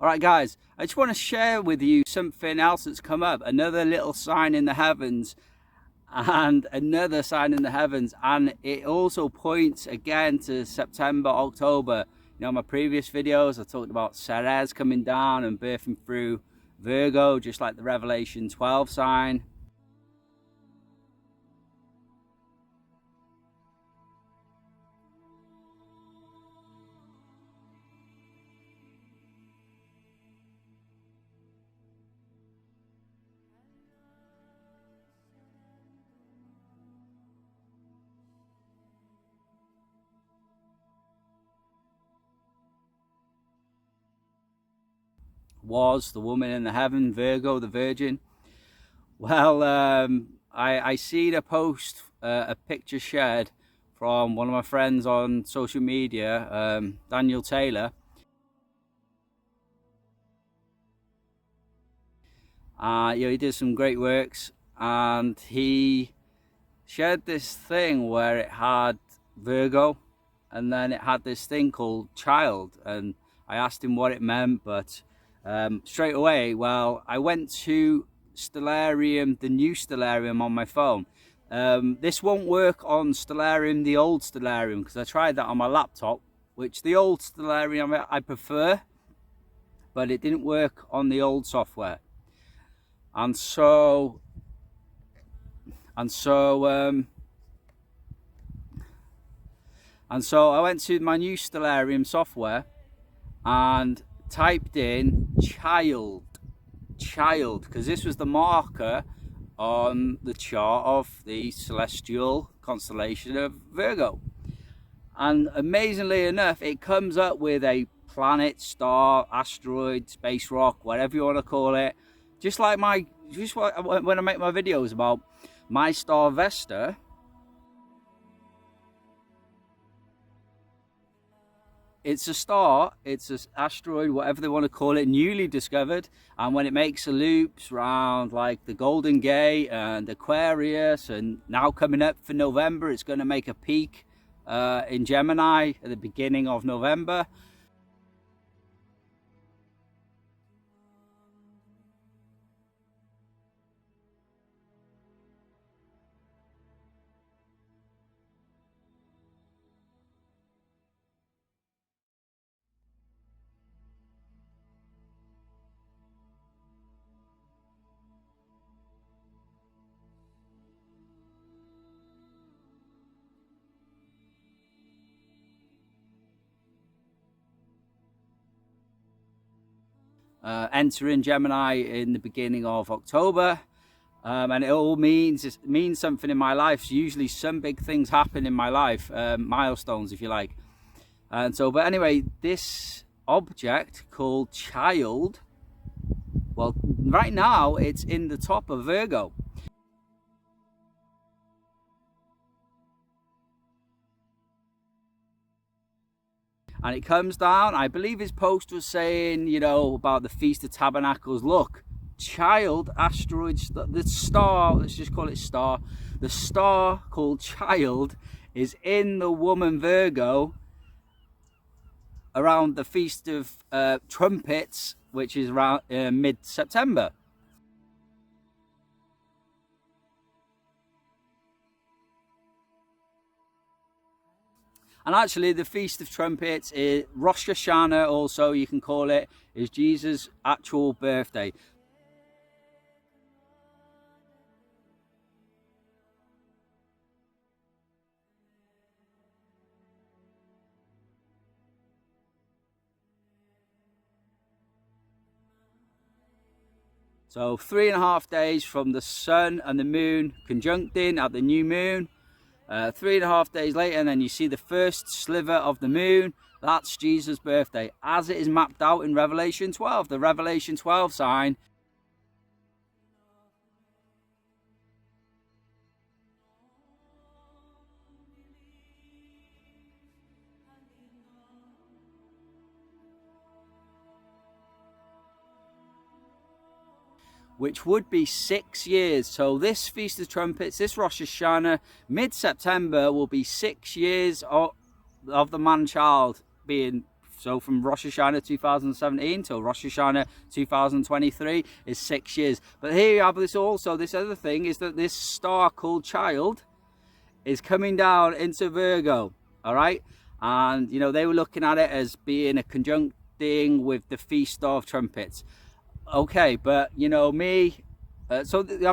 Alright guys, I just want to share with you something else that's come up. Another little sign in the heavens and another sign in the heavens. And it also points again to September, October. You know, my previous videos I talked about Ceres coming down and birthing through Virgo, just like the Revelation 12 sign. Was the woman in the heaven, Virgo, the Virgin. Well, I seen a post, a picture shared from one of my friends on social media, Daniel Taylor. He did some great works, and he shared this thing where it had Virgo, and then it had this thing called child, and I asked him what it meant, but straight away, well, I went to Stellarium, the new Stellarium on my phone. This won't work on Stellarium, the old Stellarium, because I tried that on my laptop, which the old Stellarium I prefer, but it didn't work on the old software. And so I went to my new Stellarium software and typed in child, because this was the marker on the chart of the celestial constellation of Virgo. And amazingly enough, it comes up with a planet, star, asteroid, space rock, whatever you want to call it. Just like when I make my videos about my star Vesta, it's a star, it's an asteroid, whatever they want to call it, newly discovered. And when it makes a loops around like the Golden Gate and Aquarius, and now coming up for November, it's going to make a peak in Gemini at the beginning of November. Entering Gemini in the beginning of October, and it all means something in my life. So usually some big things happen in my life, milestones if you like. And so, but anyway, this object called child, well, right now it's in the top of Virgo. And it comes down, I believe his post was saying, you know, about the Feast of Tabernacles. Look, child, asteroids, the star, let's just call it star. The star called child is in the woman Virgo around the Feast of Trumpets, which is around mid-September. And actually the Feast of Trumpets is Rosh Hashanah, also you can call it, is Jesus' actual birthday. So 3.5 days from the sun and the moon conjuncting at the new moon. 3.5 days later, and then you see the first sliver of the moon. That's Jesus' birthday, as it is mapped out in Revelation 12, the Revelation 12 sign. Which would be 6 years. So this Feast of Trumpets, this Rosh Hashanah, mid-September, will be 6 years of the Manchild being So from Rosh Hashanah 2017 till Rosh Hashanah 2023 is 6 years. But here you have this also, this other thing is that this star called Child is coming down into Virgo, all right? And, you know, they were looking at it as being a conjuncting with the Feast of Trumpets. Okay, but, you know, I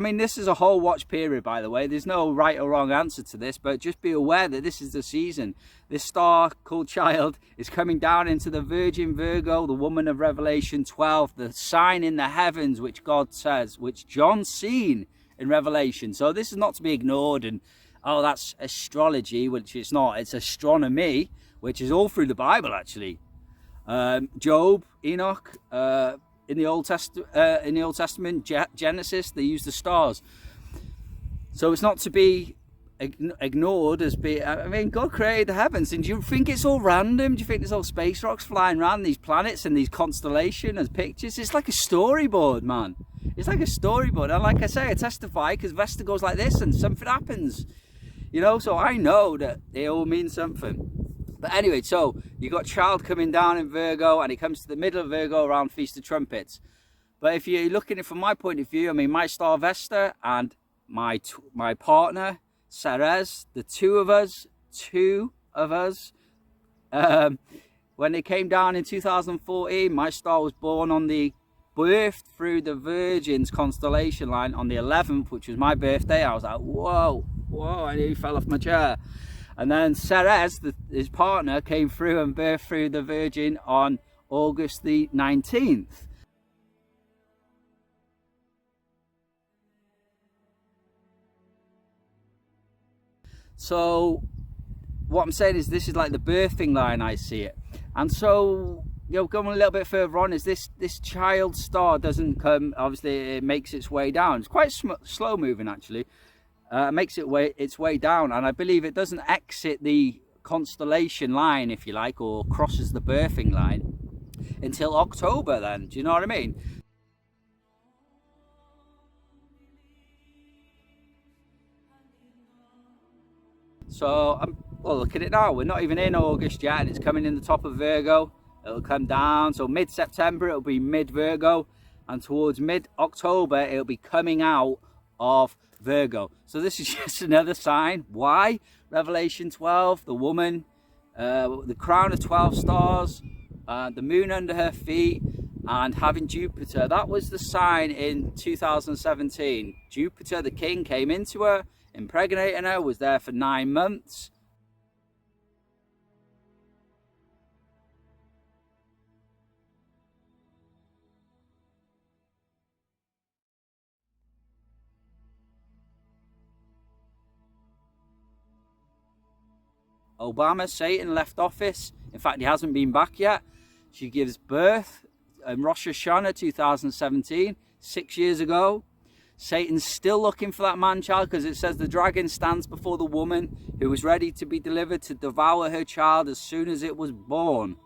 mean, this is a whole watch period, by the way. There's no right or wrong answer to this, but just be aware that this is the season. This star called Child is coming down into the Virgin Virgo, the woman of Revelation 12, the sign in the heavens, which God says, which John's seen in Revelation. So this is not to be ignored and, oh, that's astrology, which it's not. It's astronomy, which is all through the Bible, actually. Job, Enoch, in the Old Testament, Genesis, they use the stars. So it's not to be ignored as being, I mean, God created the heavens, and do you think it's all random? Do you think there's all space rocks flying around these planets and these constellations and pictures? It's like a storyboard, man. It's like a storyboard. And like I say, I testify because Vesta goes like this and something happens. You know, so I know that it all means something. But anyway, so you got Child coming down in Virgo, and it comes to the middle of Virgo around Feast of Trumpets. But if you're looking at it from my point of view, I mean, my star Vesta and my partner Ceres, the two of us, when it came down in 2014, my star was born on the birthed through the Virgin's constellation line on the 11th, which was my birthday. I was like, whoa, I nearly fell off my chair. And then Ceres, his partner, came through and birthed through the Virgin on August the 19th. So what I'm saying is this is like the birthing line, I see it. And so, you know, going a little bit further on, is this Child star doesn't come, obviously it makes its way down. It's quite slow moving, actually. Makes its way down, and I believe it doesn't exit the constellation line, if you like, or crosses the birthing line until October then. Do you know what I mean? So well, look at it now. We're not even in August yet, and it's coming in the top of Virgo. It'll come down, so mid-September it'll be mid-Virgo, and towards mid-October it'll be coming out of Virgo. So this is just another sign. Why? Revelation 12, the woman, the crown of 12 stars, the moon under her feet, and having Jupiter. That was the sign in 2017. Jupiter, the king, came into her, impregnating her, was there for 9 months. Obama, Satan, left office. In fact, he hasn't been back yet. She gives birth in Rosh Hashanah 2017, 6 years ago. Satan's still looking for that man-child, because it says the dragon stands before the woman who was ready to be delivered to devour her child as soon as it was born.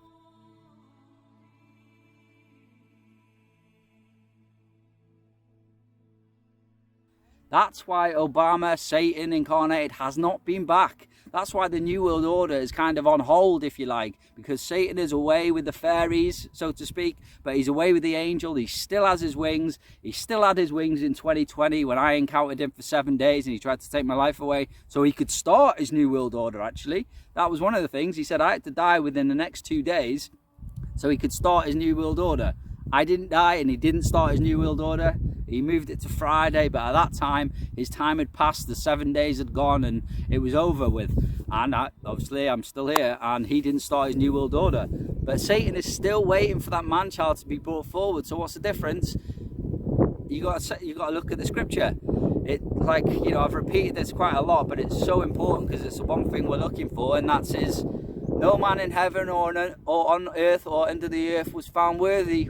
That's why Obama, Satan incarnated, has not been back. That's why the New World Order is kind of on hold, if you like, because Satan is away with the fairies, so to speak, but he's away with the angel. He still has his wings. He still had his wings in 2020 when I encountered him for 7 days and he tried to take my life away so he could start his New World Order, actually. That was one of the things. He said I had to die within the next 2 days so he could start his New World Order. I didn't die and he didn't start his New World Order. He moved it to Friday, but at that time, his time had passed, the 7 days had gone, and it was over with. And obviously, I'm still here, and he didn't start his New World Order. But Satan is still waiting for that man-child to be brought forward. So what's the difference? You got to look at the scripture. It, like, you know, I've repeated this quite a lot, but it's so important because it's the one thing we're looking for, and that's is no man in heaven or on earth or under the earth was found worthy.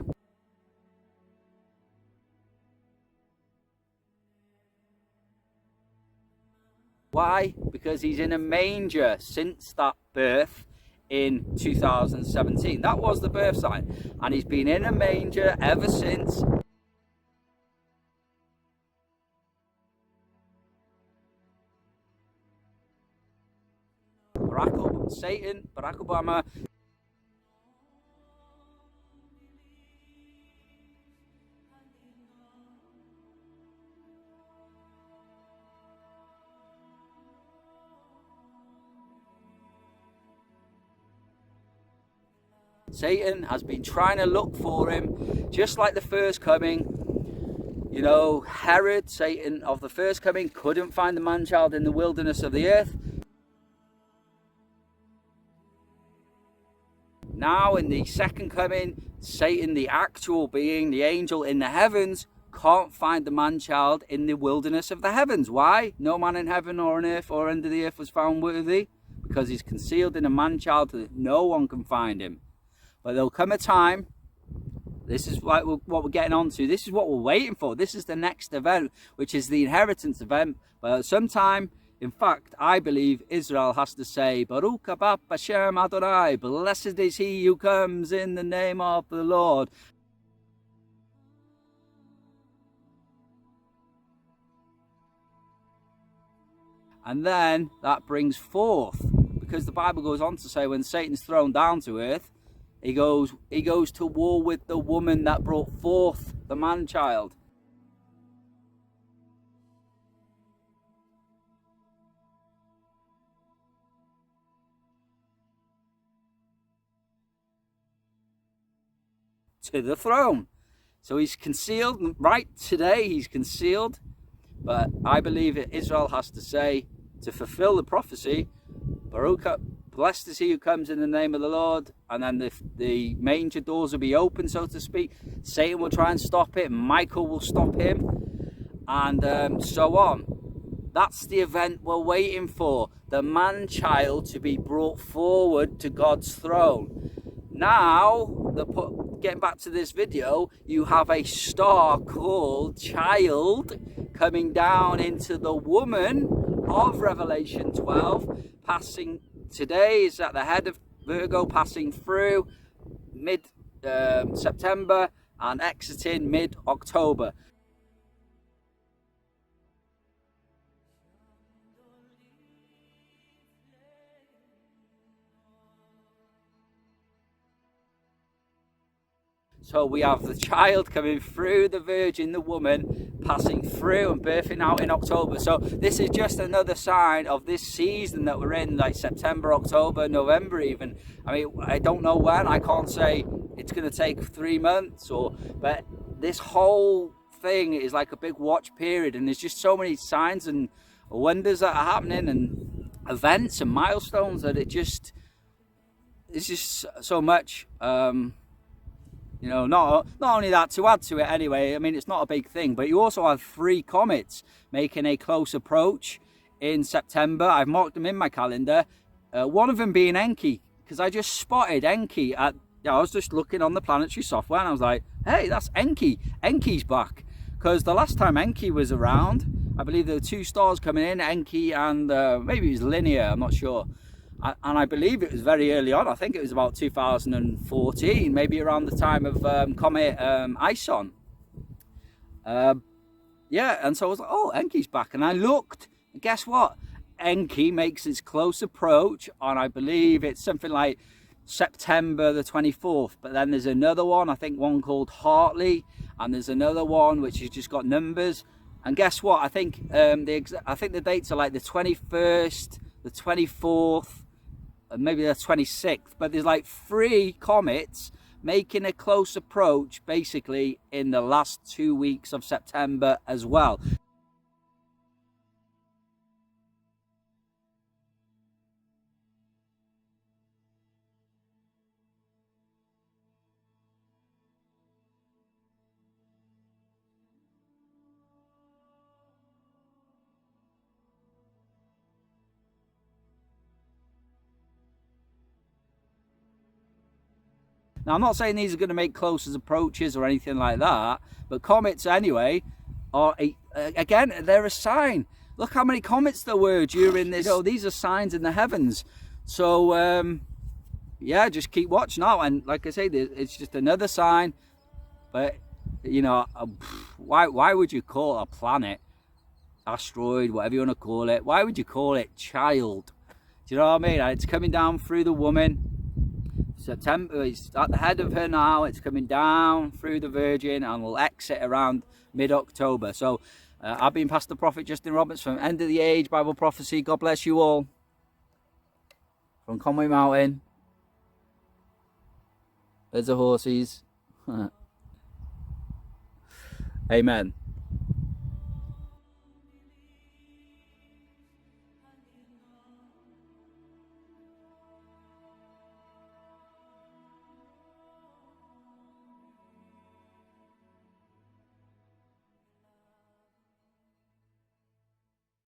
Why? Because he's in a manger since that birth in 2017. That was the birth sign. And he's been in a manger ever since. Barack Obama Satan has been trying to look for him, just like the first coming. You know, Herod, Satan of the first coming, couldn't find the man-child in the wilderness of the earth. Now in the second coming, Satan, the actual being, the angel in the heavens, can't find the man-child in the wilderness of the heavens. Why? No man in heaven or on earth or under the earth was found worthy, because he's concealed in a man-child so that no one can find him. But there'll come a time, this is what we're getting on to, this is what we're waiting for, this is the next event, which is the inheritance event. But sometime, in fact, I believe Israel has to say, Baruch haba Hashem Adonai, blessed is he who comes in the name of the Lord. And then that brings forth, because the Bible goes on to say when Satan's thrown down to earth, he goes to war with the woman that brought forth the man-child. To the throne. So he's concealed, right today he's concealed, but I believe that Israel has to say, to fulfill the prophecy, Baruch, blessed is he who comes in the name of the Lord, and then the manger doors will be open, so to speak. Satan will try and stop it, Michael will stop him, and so on. That's the event we're waiting for, the man-child to be brought forward to God's throne. Now, getting back to this video, you have a star called Child coming down into the woman of Revelation 12, passing, today is at the head of Virgo, passing through mid-September and exiting mid-October. So we have the child coming through the virgin, the woman, passing through and birthing out in October. So this is just another sign of this season that we're in, like September, October, November even. I mean, I don't know when, I can't say it's going to take 3 months, but this whole thing is like a big watch period, and there's just so many signs and wonders that are happening and events and milestones that it's just so much. You know, not only that, to add to it anyway, I mean, it's not a big thing, but you also have 3 comets making a close approach in September. I've marked them in my calendar. One of them being Enki, because I just spotted Enki I was just looking on the planetary software and I was like, hey, that's Enki. Enki's back. Because the last time Enki was around, I believe there were 2 stars coming in, Enki and maybe it was Linear, I'm not sure. And I believe it was very early on. I think it was about 2014, maybe around the time of Comet Ison. Yeah, and so I was like, oh, Enki's back. And I looked, and guess what? Enki makes its close approach on, I believe it's something like September the 24th. But then there's another one, I think one called Hartley, and there's another one which has just got numbers. And guess what? I think the dates are like the 21st, the 24th, maybe the 26th, but there's like 3 comets making a close approach basically in the last 2 weeks of September as well. Now, I'm not saying these are going to make closest approaches or anything like that, but comets anyway are, again, they're a sign. Look how many comets there were during this. You know, these are signs in the heavens. So, yeah, just keep watching out. And like I say, it's just another sign. But, you know, why would you call a planet, asteroid, whatever you want to call it, why would you call it Child? Do you know what I mean? It's coming down through the woman. September, it's at the head of her now, it's coming down through the Virgin and will exit around mid-October. So I've been Pastor Prophet Justin Roberts from End of the Age Bible Prophecy. God bless you all from Conway Mountain. There's the horses. Amen.